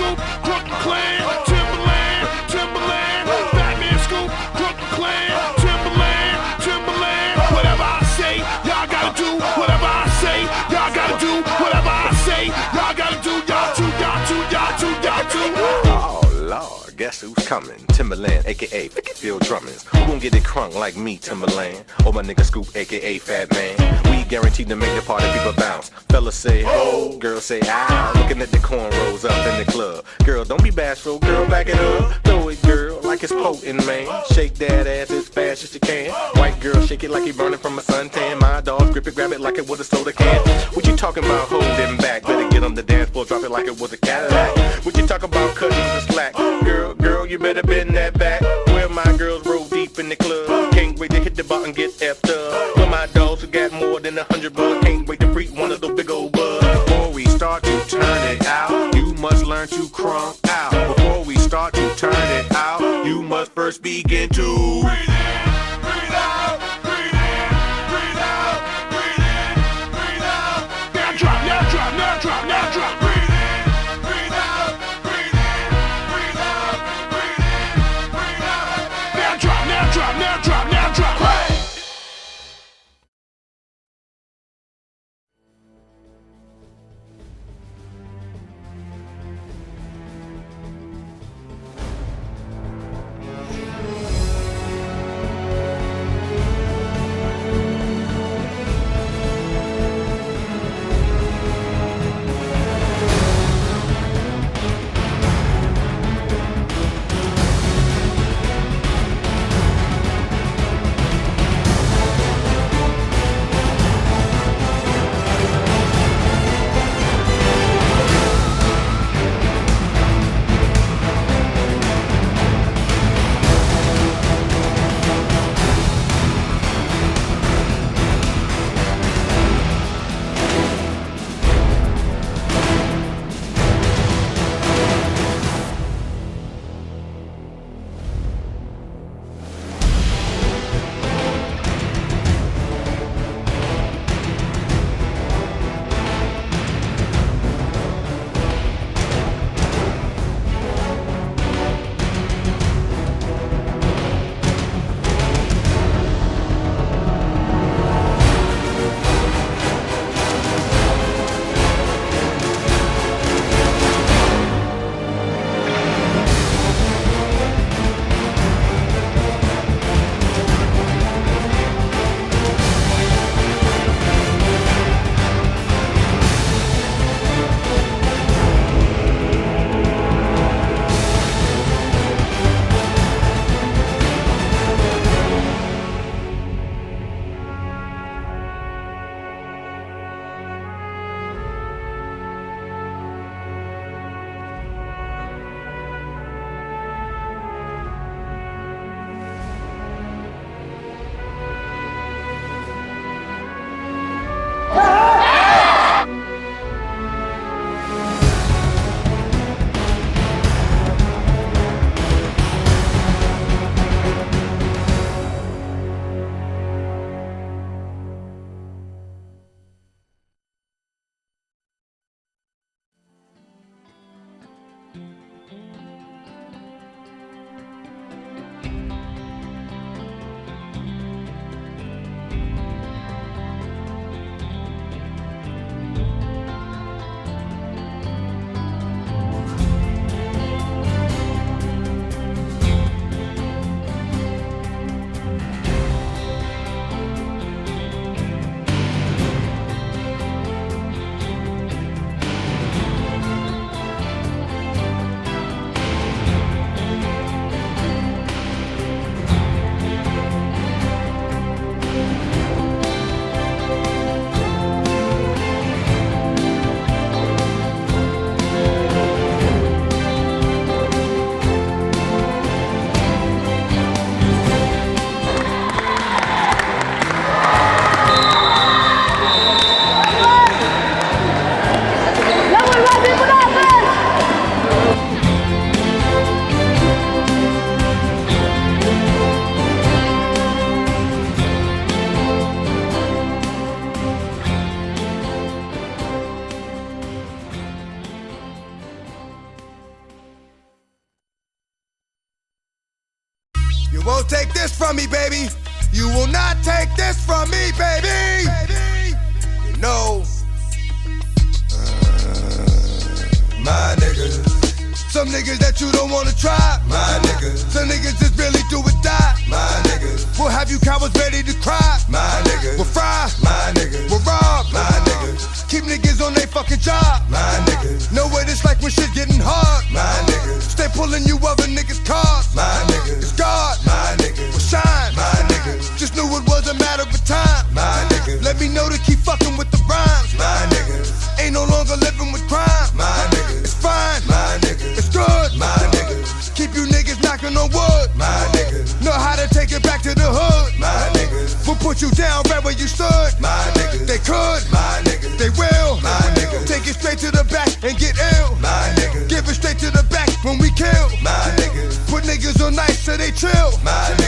Scoop, Brooklyn Clan, Timberland, Timberland, Batman Scoop, Brooklyn Clan, Timberland, Timberland. Whatever I say, y'all gotta do. Whatever I say, y'all gotta do. Whatever I say, y'all gotta do. Y'all too, y'all too, y'all too, y'all too. Oh Lord, guess who's coming? Timberland, aka Field Drummers. Who gon' get it crunk like me, Timberland? Or my nigga Scoop, aka Fat Man. We guaranteed to make the party people bounce. Fellas say ho, girls say ow. Looking at the cornrows up in the club. Girl, don't be bashful, girl, back it up. Throw it, girl, like it's potent, man. Shake that ass as fast as you can. White girl, shake it like you burning from a suntan. My dog, grip it, grab it like it was a soda can. What you talking about holding back? Better get on the dance floor, drop it like it was a Cadillac. What you talking about cutting the slack? Girl, you better bend that back. Where my girls roll deep in the club. Can't wait to hit the bar and get effed up. Where my dogs who got more than 100 bucks. Can't wait to freak one of those big old bugs. Before we start to turn it out, you must learn to crunk out. Before we start to turn it out, you must first begin to breathe in, breathe out, breathe in, breathe out, breathe in, breathe out. Now drop, now drop, now drop, now drop. Breathe in, breathe out, breathe in, breathe out, breathe in, breathe out. Now drop, now drop, now drop, now drop. Hey! You won't take this from me, baby. You will not take this from me, baby. You know, my niggas. Some niggas that you don't wanna try, my niggas. Some niggas just really do or die, my niggas. We'll have you cowards ready to cry, my niggas. We'll fry, my niggas. We'll rob, my niggas. Keep niggas on they fucking job, my niggas. Know what it's like when shit getting hard, my niggas. Stay pulling you other niggas' cars, my niggas. It's God, my niggas. Will shine, my niggas. Just knew it was a matter of time, my niggas. Let me know to keep fucking with the rhymes, my niggas. Ain't no longer living with crime, my niggas. It's fine, my niggas. It's good, my niggas. Keep you niggas knocking on wood, my niggas. Know how to take it back to the hood, my niggas. We'll put you down right where you stood, my niggas. They could, my niggas. They will, my niggas. Take it straight to the back and get ill, my niggas. Give it straight to the back when we kill, my niggas. Put niggas on ice so they chill, my niggas.